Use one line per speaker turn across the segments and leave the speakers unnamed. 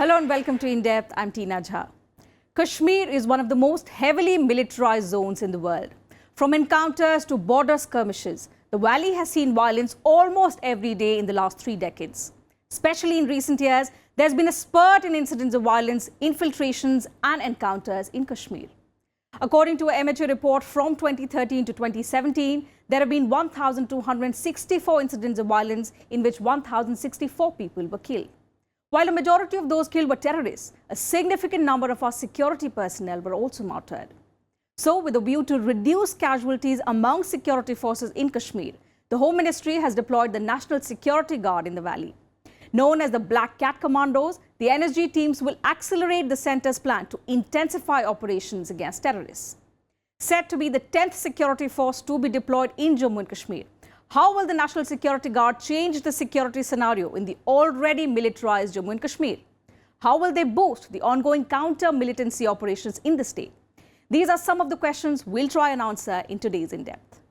Hello and welcome to In Depth. I'm Tina Jha. Kashmir is one of the most heavily militarized zones in the world. From encounters to border skirmishes, the valley has seen violence almost every day in the last 3 decades. Especially in recent years, there's been a spurt in incidents of violence, infiltrations and encounters in Kashmir. According to an amateur report from 2013 to 2017, there have been 1,264 incidents of violence in which 1,064 people were killed. While a majority of those killed were terrorists, a significant number of our security personnel were also martyred. So, with a view to reduce casualties among security forces in Kashmir, the Home Ministry has deployed the National Security Guard in the valley. Known as the Black Cat Commandos, the NSG teams will accelerate the centre's plan to intensify operations against terrorists. Said to be the 10th security force to be deployed in Jammu and Kashmir, how will the National Security Guard change the security scenario in the already militarized Jammu and Kashmir? How will they boost the ongoing counter-militancy operations in the state? These are some of the questions we'll try and answer in today's In Depth.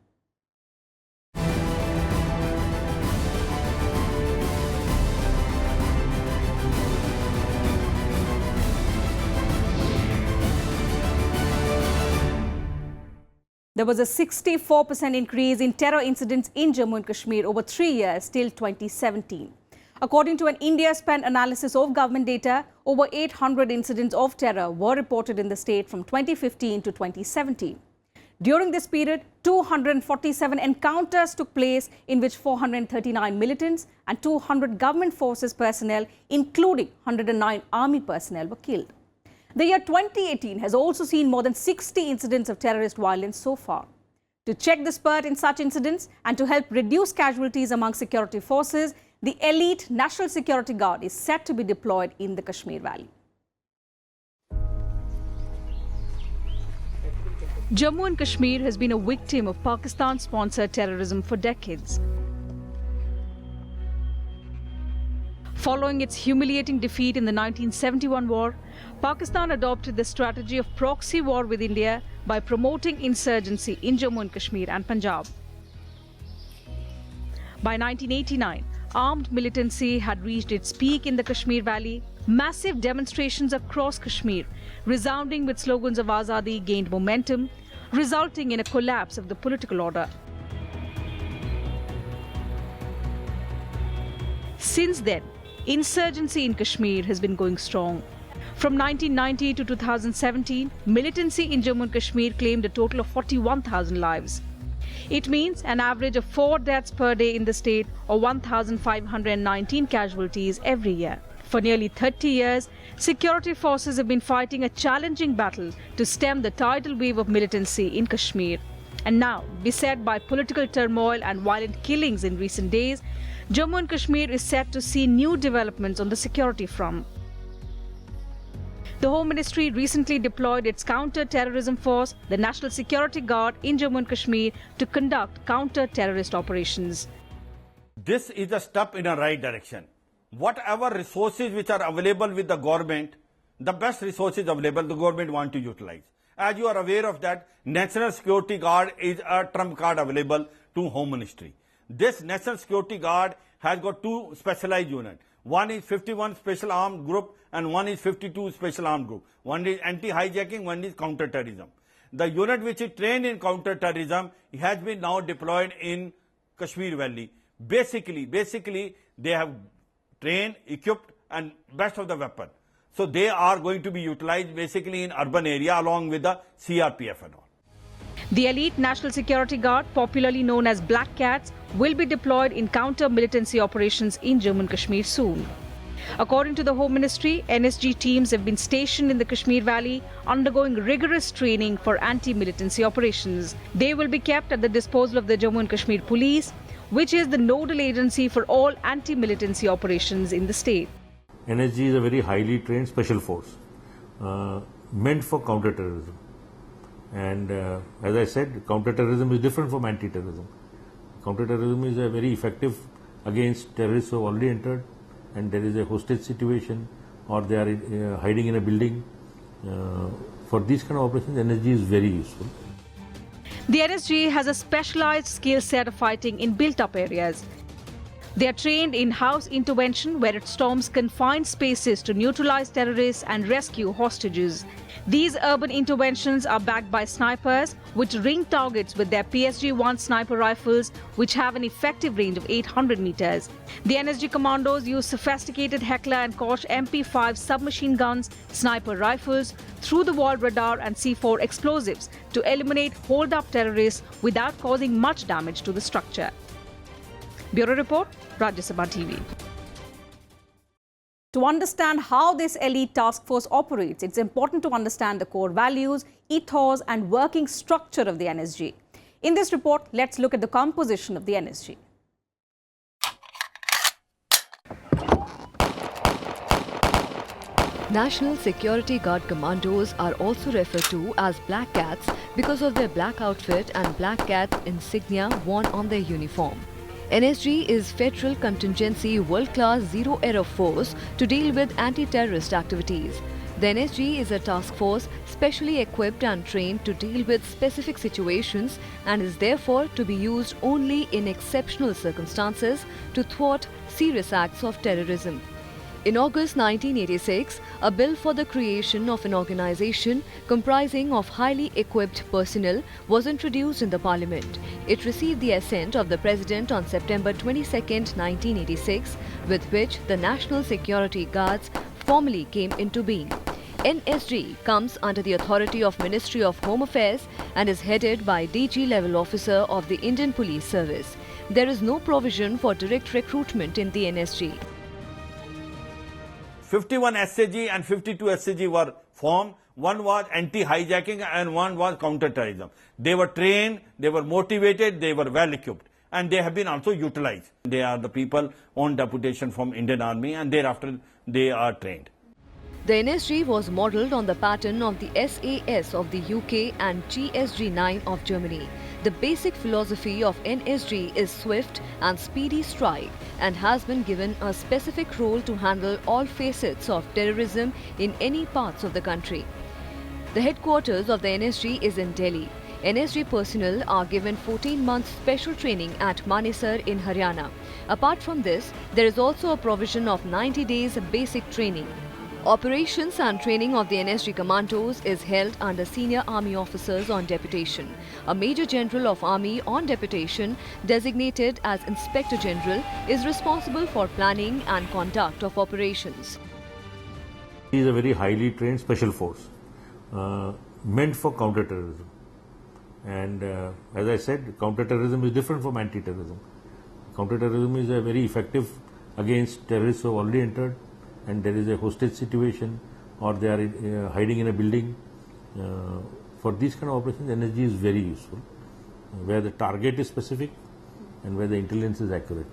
There was a 64% increase in terror incidents in Jammu and Kashmir over 3 years till 2017. According to an India-span analysis of government data, over 800 incidents of terror were reported in the state from 2015 to 2017. During this period, 247 encounters took place in which 439 militants and 200 government forces personnel, including 109 army personnel, were killed. The year 2018 has also seen more than 60 incidents of terrorist violence so far. To check the spurt in such incidents and to help reduce casualties among security forces, the elite National Security Guard is set to be deployed in the Kashmir Valley. Jammu and Kashmir has been a victim of Pakistan-sponsored terrorism for decades. Following its humiliating defeat in the 1971 war, Pakistan adopted the strategy of proxy war with India by promoting insurgency in Jammu and Kashmir and Punjab. By 1989, armed militancy had reached its peak in the Kashmir Valley. Massive demonstrations across Kashmir, resounding with slogans of Azadi, gained momentum, resulting in a collapse of the political order. Since then, insurgency in Kashmir has been going strong. From 1990 to 2017, militancy in Jammu and Kashmir claimed a total of 41,000 lives. It means an average of 4 deaths per day in the state or 1,519 casualties every year. For nearly 30 years, security forces have been fighting a challenging battle to stem the tidal wave of militancy in Kashmir. And now, beset by political turmoil and violent killings in recent days, Jammu and Kashmir is set to see new developments on the security front. The Home Ministry recently deployed its counter-terrorism force, the National Security Guard, in Jammu and Kashmir to conduct counter-terrorist operations.
This is a step in the right direction. Whatever resources which are available with the government, the best resources available, the government want to utilize. As you are aware of that, National Security Guard is a trump card available to Home Ministry. This National Security Guard has got 2 specialized units. One is 51 Special Armed Group and one is 52 Special Armed Group. One is anti-hijacking, one is counter-terrorism. The unit which is trained in counter-terrorism has been now deployed in Kashmir Valley. Basically, they have trained, equipped and best of the weapon. So they are going to be utilized basically in urban area along with the CRPF and all.
The elite National Security Guard, popularly known as Black Cats, will be deployed in counter-militancy operations in Jammu and Kashmir soon. According to the Home Ministry, NSG teams have been stationed in the Kashmir Valley, undergoing rigorous training for anti-militancy operations. They will be kept at the disposal of the Jammu and Kashmir Police, which is the nodal agency for all anti-militancy operations in the state.
NSG is a very highly trained special force meant for counter-terrorism. And as I said, counter-terrorism is different from anti-terrorism. Counter-terrorism is a very effective against terrorists who have already entered and there is a hostage situation or they are hiding in a building. For these kind of operations, NSG is very useful.
The NSG has a specialized skill set of fighting in built-up areas. They are trained in house intervention, where it storms confined spaces to neutralize terrorists and rescue hostages. These urban interventions are backed by snipers, which ring targets with their PSG-1 sniper rifles, which have an effective range of 800 meters. The NSG commandos use sophisticated Heckler and Koch MP5 submachine guns, sniper rifles, through-the-wall radar and C4 explosives to eliminate hold-up terrorists without causing much damage to the structure. Bureau Report, Rajya Sabha TV. To understand how this elite task force operates, it's important to understand the core values, ethos and working structure of the NSG. In this report, let's look at the composition of the NSG.
National Security Guard Commandos are also referred to as Black Cats because of their black outfit and Black Cat insignia worn on their uniform. NSG is Federal Contingency World-Class Zero-Error Force to deal with anti-terrorist activities. The NSG is a task force specially equipped and trained to deal with specific situations and is therefore to be used only in exceptional circumstances to thwart serious acts of terrorism. In August 1986, a bill for the creation of an organization comprising of highly equipped personnel was introduced in the Parliament. It received the assent of the President on September 22, 1986, with which the National Security Guards formally came into being. NSG comes under the authority of Ministry of Home Affairs and is headed by DG level officer of the Indian Police Service. There is no provision for direct recruitment in the NSG.
51 SAG and 52 SAG were formed. One was anti-hijacking and one was counter-terrorism. They were trained, they were motivated, they were well equipped, and they have been also utilized. They are the people on deputation from Indian Army, and thereafter they are trained.
The NSG was modelled on the pattern of the SAS of the UK and GSG-9 of Germany. The basic philosophy of NSG is swift and speedy strike and has been given a specific role to handle all facets of terrorism in any parts of the country. The headquarters of the NSG is in Delhi. NSG personnel are given 14 months special training at Manesar in Haryana. Apart from this, there is also a provision of 90 days basic training. Operations and training of the NSG commandos is held under senior army officers on deputation. A Major General of Army on deputation, designated as Inspector General, is responsible for planning and conduct of operations.
It is a very highly trained special force meant for counter-terrorism. And as I said, counter-terrorism is different from anti-terrorism. Counter-terrorism is a very effective against terrorists who have already entered and there is a hostage situation or they are hiding in a building. For these kind of operations, NSG is very useful, where the target is specific and where the intelligence is accurate.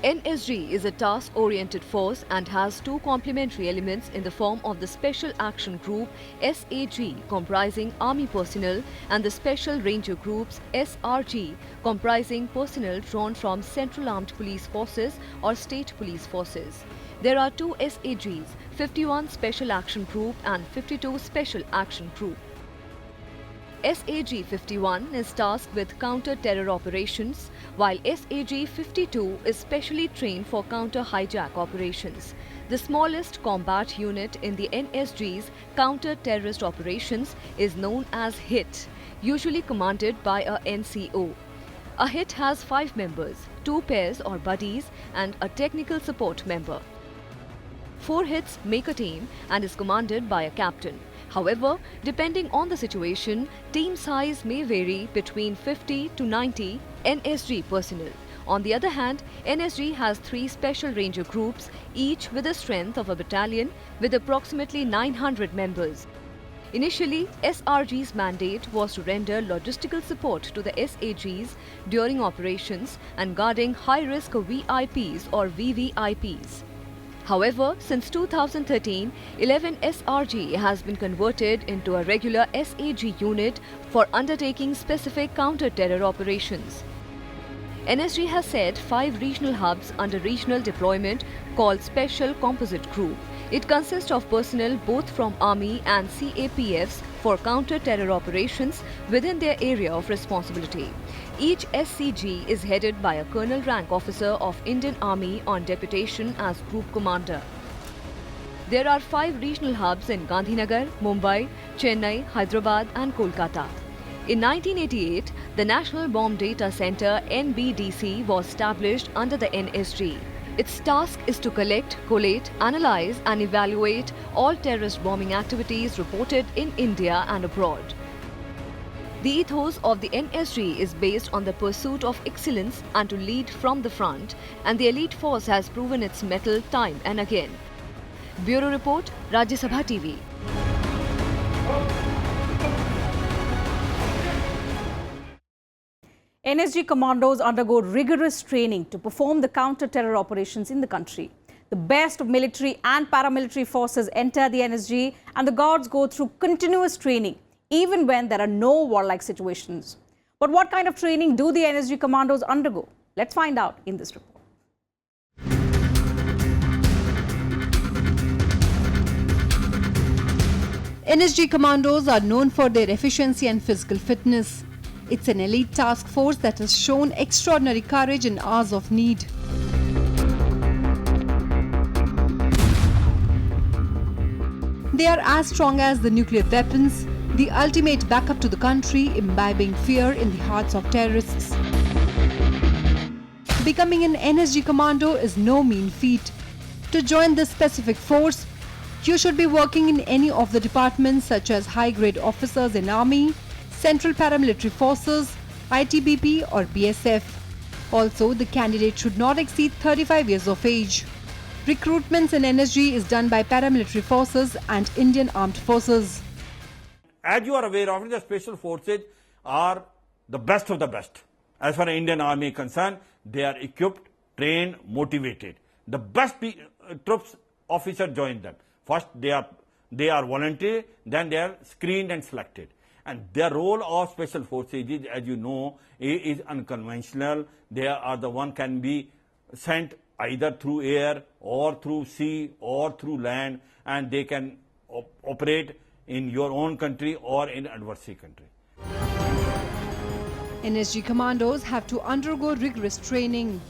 NSG is a task-oriented force and has two complementary elements in the form of the Special Action Group SAG comprising Army personnel and the Special Ranger Groups SRG comprising personnel drawn from Central Armed Police Forces or State Police Forces. There are two SAGs, 51 Special Action Group and 52 Special Action Group. SAG 51 is tasked with counter-terror operations, while SAG 52 is specially trained for counter-hijack operations. The smallest combat unit in the NSG's counter-terrorist operations is known as HIT, usually commanded by a NCO. A HIT has 5 members, 2 pairs or buddies, and a technical support member. 4 hits make a team and is commanded by a captain. However, depending on the situation, team size may vary between 50 to 90 NSG personnel. On the other hand, NSG has 3 special ranger groups, each with a strength of a battalion with approximately 900 members. Initially, SRG's mandate was to render logistical support to the SAGs during operations and guarding high-risk VIPs or VVIPs. However, since 2013, 11 SRG has been converted into a regular SAG unit for undertaking specific counter-terror operations. NSG has set 5 regional hubs under regional deployment called Special Composite Group. It consists of personnel both from Army and CAPFs for counter-terror operations within their area of responsibility. Each SCG is headed by a colonel rank officer of Indian Army on deputation as group commander. There are 5 regional hubs in Gandhinagar, Mumbai, Chennai, Hyderabad and Kolkata. In 1988, the National Bomb Data Center (NBDC) was established under the NSG. Its task is to collect, collate, analyze and evaluate all terrorist bombing activities reported in India and abroad. The ethos of the NSG is based on the pursuit of excellence and to lead from the front, and the elite force has proven its mettle time and again. Bureau Report, Rajya Sabha TV.
NSG commandos undergo rigorous training to perform the counter-terror operations in the country. The best of military and paramilitary forces enter the NSG, and the guards go through continuous training, even when there are no warlike situations. But what kind of training do the NSG commandos undergo? Let's find out in this report.
NSG commandos are known for their efficiency and physical fitness. It's an elite task force that has shown extraordinary courage in hours of need. They are as strong as the nuclear weapons, the ultimate backup to the country, imbibing fear in the hearts of terrorists. Becoming an NSG commando is no mean feat. To join this specific force, you should be working in any of the departments such as high-grade officers in Army, Central Paramilitary Forces, ITBP or BSF. Also, the candidate should not exceed 35 years of age. Recruitments in NSG is done by paramilitary forces and Indian Armed Forces.
As you are aware of, the special forces are the best of the best. As far as Indian Army is concerned, they are equipped, trained, motivated. The best troops officers join them. First, they are voluntary, then they are screened and selected. And their role of special forces is, as you know, is unconventional. They are the one can be sent either through air or through sea or through land, and they can operate in your own country or in adversary country.
NSG commandos have to undergo rigorous training.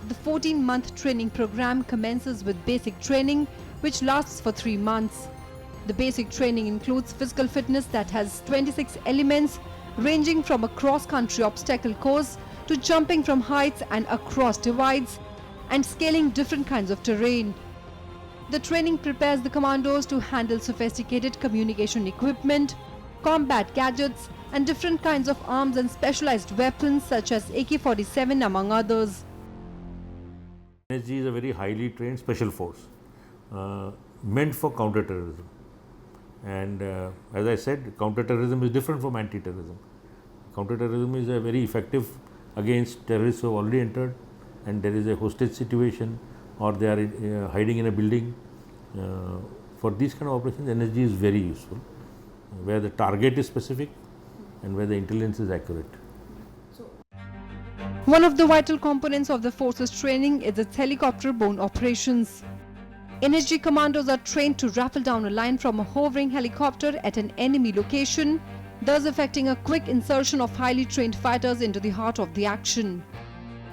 The 14-month training program commences with basic training, which lasts for 3 months. The basic training includes physical fitness that has 26 elements, ranging from a cross-country obstacle course to jumping from heights and across divides and scaling different kinds of terrain. The training prepares the commandos to handle sophisticated communication equipment, combat gadgets and different kinds of arms and specialized weapons such as AK-47 among others.
NSG is a very highly trained special force meant for counter-terrorism. And as I said, counter-terrorism is different from anti-terrorism. Counter-terrorism is a very effective against terrorists who have already entered and there is a hostage situation or they are hiding in a building. For these kind of operations, NSG is very useful, where the target is specific and where the intelligence is accurate.
One of the vital components of the force's training is its helicopter-borne operations. NSG commandos are trained to rappel down a line from a hovering helicopter at an enemy location, thus effecting a quick insertion of highly trained fighters into the heart of the action.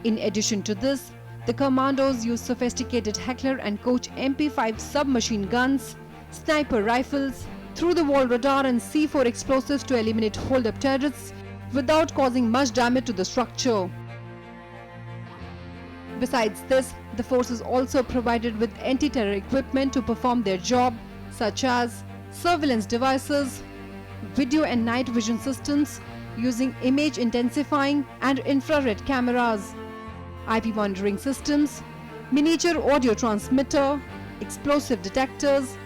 In addition to this, the commandos use sophisticated Heckler and Koch MP5 submachine guns, sniper rifles, through-the-wall radar and C4 explosives to eliminate hold-up terrorists without causing much damage to the structure. Besides this, the force is also provided with anti-terror equipment to perform their job, such as surveillance devices, video and night vision systems using image intensifying and infrared cameras, IP monitoring systems, miniature audio transmitter, explosive detectors,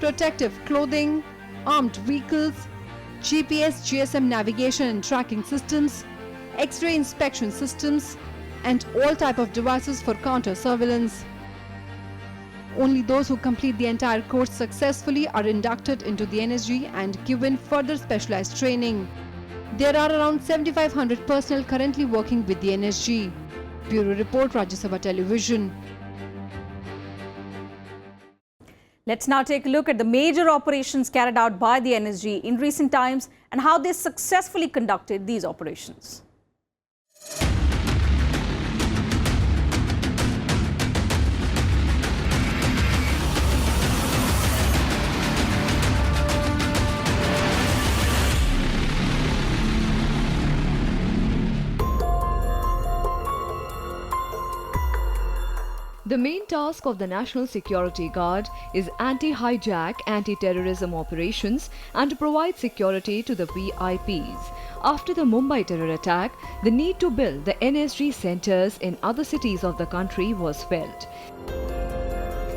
protective clothing, armed vehicles, GPS, GSM navigation and tracking systems, X-ray inspection systems, and all type of devices for counter-surveillance. Only those who complete the entire course successfully are inducted into the NSG and given further specialized training. There are around 7,500 personnel currently working with the NSG. Bureau Report, Rajya Sabha Television.
Let's now take a look at the major operations carried out by the NSG in recent times and how they successfully conducted these operations.
The main task of the National Security Guard is anti-hijack, anti-terrorism operations and to provide security to the VIPs. After the Mumbai terror attack, the need to build the NSG centers in other cities of the country was felt.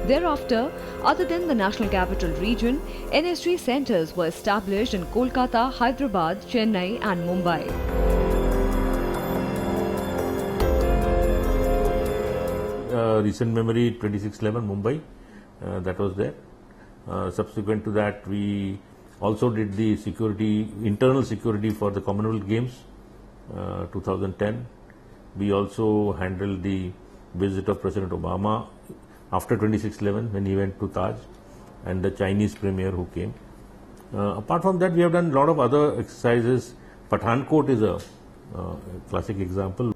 Thereafter, other than the National Capital Region, NSG centers were established in Kolkata, Hyderabad, Chennai and Mumbai.
Recent memory 2611 Mumbai, that was there. Subsequent to that, we also did the security, internal security for the Commonwealth Games 2010. We also handled the visit of President Obama after 2611 when he went to Taj, and the Chinese premier who came. Apart from that, we have done a lot of other exercises. Pathankot is a classic example.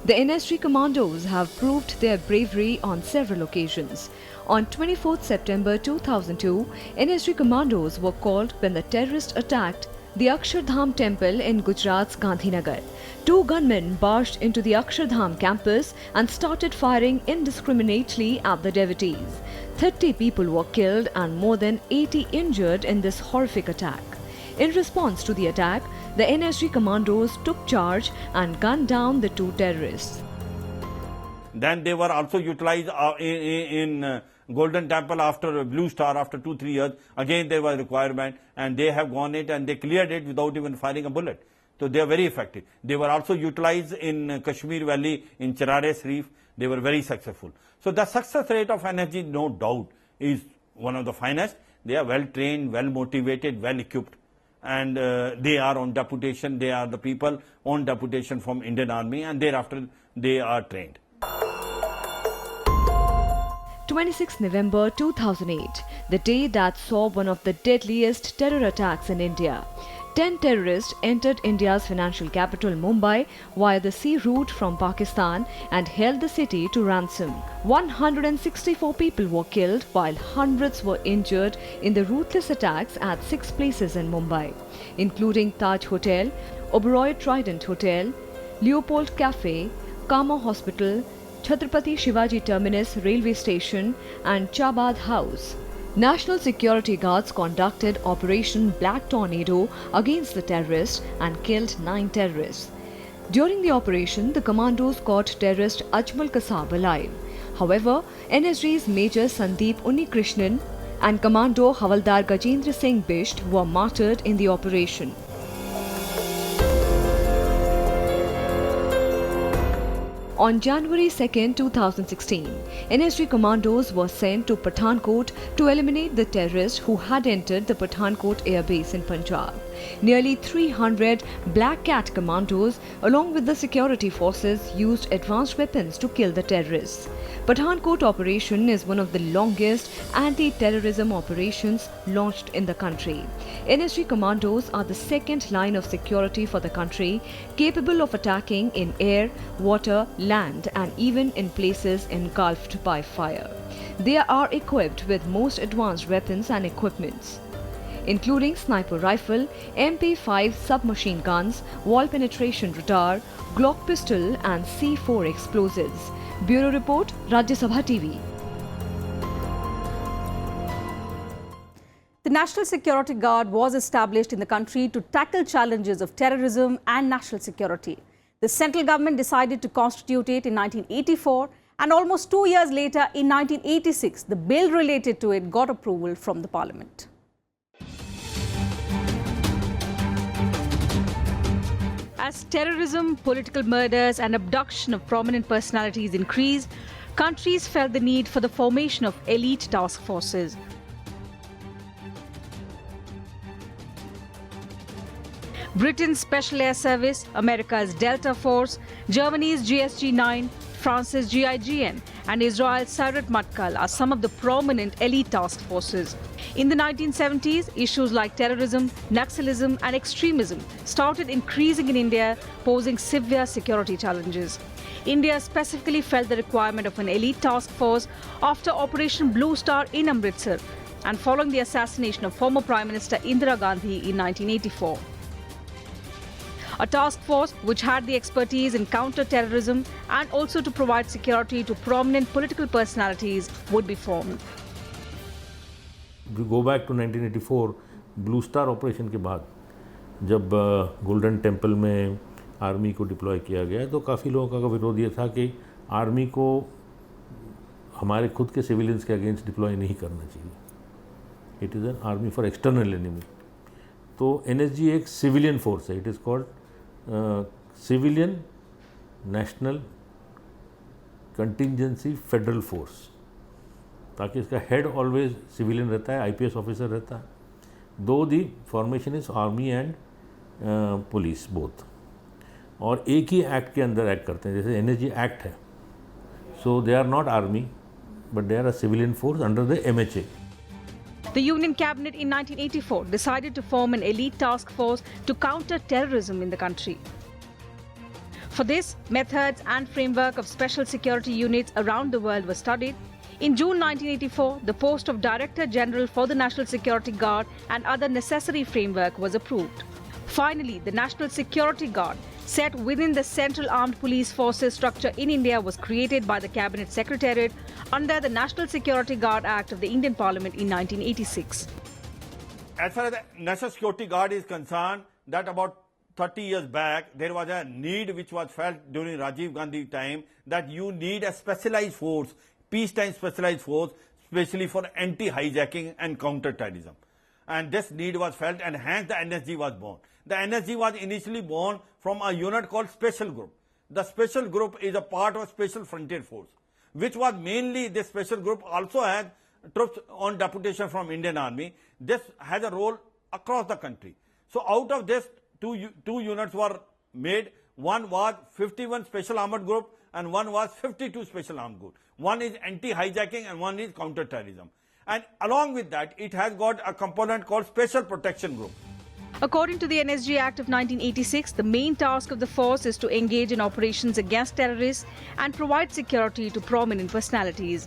The NSG commandos have proved their bravery on several occasions. On 24th September 2002, NSG commandos were called when the terrorists attacked the Akshardham temple in Gujarat's Gandhinagar. Two gunmen barged into the Akshardham campus and started firing indiscriminately at the devotees. 30 people were killed and more than 80 injured in this horrific attack. In response to the attack, the NSG commandos took charge and gunned down the two terrorists.
Then they were also utilized in Golden Temple after Blue Star after 2-3 years. Again there was requirement, and they have gone it and they cleared it without even firing a bullet. So they are very effective. They were also utilized in Kashmir Valley, in Charare Sharif. They were very successful. So the success rate of NSG, no doubt, is one of the finest. They are well trained, well motivated, well equipped. And they are on deputation. They are the people on deputation from Indian Army, and thereafter they are trained.
26 November 2008, the day that saw one of the deadliest terror attacks in India. 10 terrorists entered India's financial capital Mumbai via the sea route from Pakistan and held the city to ransom. 164 people were killed while hundreds were injured in the ruthless attacks at 6 places in Mumbai, including Taj Hotel, Oberoi Trident Hotel, Leopold Cafe, Kama Hospital, Chhatrapati Shivaji Terminus Railway Station and Chabad House. National Security Guards conducted Operation Black Tornado against the terrorists and killed 9 terrorists. During the operation, the commandos caught terrorist Ajmal Kasab alive. However, NSG's Major Sandeep Unnikrishnan and Commando Havaldar Gajendra Singh Bisht were martyred in the operation. On January 2, 2016, NSG commandos were sent to Pathankot to eliminate the terrorists who had entered the Pathankot Air Base in Punjab. Nearly 300 Black Cat commandos, along with the security forces, used advanced weapons to kill the terrorists. Pathankot operation is one of the longest anti-terrorism operations launched in the country. NSG commandos are the second line of security for the country, capable of attacking in air, water, land and even in places engulfed by fire. They are equipped with most advanced weapons and equipments, including sniper rifle, MP5 submachine guns, wall penetration radar, Glock pistol and C4 explosives. Bureau Report, Rajya Sabha TV.
The National Security Guard was established in the country to tackle challenges of terrorism and national security. The central government decided to constitute it in 1984, and almost 2 years later, in 1986, the bill related to it got approval from the Parliament. As terrorism, political murders and abduction of prominent personalities increased, countries felt the need for the formation of elite task forces. Britain's Special Air Service, America's Delta Force, Germany's GSG-9, France's GIGN, and Israel's Sayeret Matkal are some of the prominent elite task forces. In the 1970s, issues like terrorism, Naxalism, and extremism started increasing in India, posing severe security challenges. India specifically felt the requirement of an elite task force after Operation Blue Star in Amritsar and following the assassination of former Prime Minister Indira Gandhi in 1984. A task force which had the expertise in counter-terrorism and also to provide security to prominent political personalities would be formed.
We go back to 1984, blue star operation के बाद जब golden temple में army को deploy किया गया तो काफ़ी लोगों का विरोध ये था कि आर्मी को हमारे खुद के सिविलियंस के अगेंस्ट डिप्लॉय नहीं करना चाहिए. It is an army for external enemy. तो NSG एक सिविलियन फोर्स है. It is called civilian national contingency federal force, ताकि इसका हेड ऑलवेज सिविलियन रहता है, IPS ऑफिसर रहता है. दो दी formation is army and police both, और एक ही एक्ट के अंदर एक्ट करते हैं. जैसे NSG एक्ट है, so they are not army but they are a civilian force under the MHA.
The Union Cabinet in 1984 decided to form an elite task force to counter terrorism in the country. For this, methods and framework of special security units around the world were studied. In June 1984, the post of Director General for the National Security Guard and other necessary framework was approved. Finally, the National Security Guard, set within the Central Armed Police Forces structure in India, was created by the Cabinet Secretariat under the National Security Guard Act of the Indian Parliament in 1986.
As far as the National Security Guard is concerned, that about 30 years back, there was a need which was felt during Rajiv Gandhi time that you need a specialized force, peacetime specialized force, especially for anti-hijacking and counter-terrorism. And this need was felt, and hence the NSG was born. The NSG was initially born from a unit called Special Group. The Special Group is a part of Special Frontier Force, which was mainly, this Special Group also had troops on deputation from Indian Army. This has a role across the country. So out of this, two units were made. One was 51 Special Armored Group and one was 52 Special Armed Group. One is anti-hijacking and one is counter-terrorism. And along with that, it has got a component called Special Protection Group.
According to the NSG Act of 1986, the main task of the force is to engage in operations against terrorists and provide security to prominent personalities.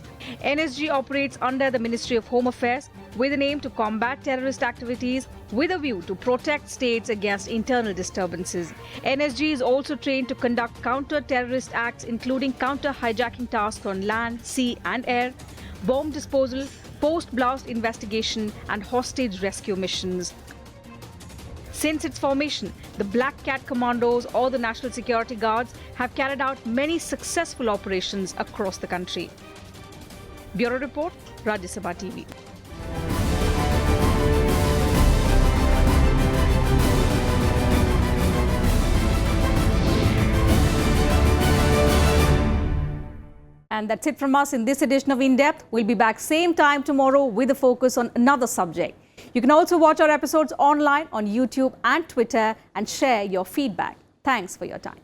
NSG operates under the Ministry of Home Affairs with an aim to combat terrorist activities with a view to protect states against internal disturbances. NSG is also trained to conduct counter-terrorist acts, including counter-hijacking tasks on land, sea and air, bomb disposal, post-blast investigation and hostage rescue missions. Since its formation, the Black Cat Commandos or the National Security Guards have carried out many successful operations across the country. Bureau Report, Rajya Sabha TV. And that's it from us in this edition of In Depth. We'll be back same time tomorrow with a focus on another subject. You can also watch our episodes online on YouTube and Twitter and share your feedback. Thanks for your time.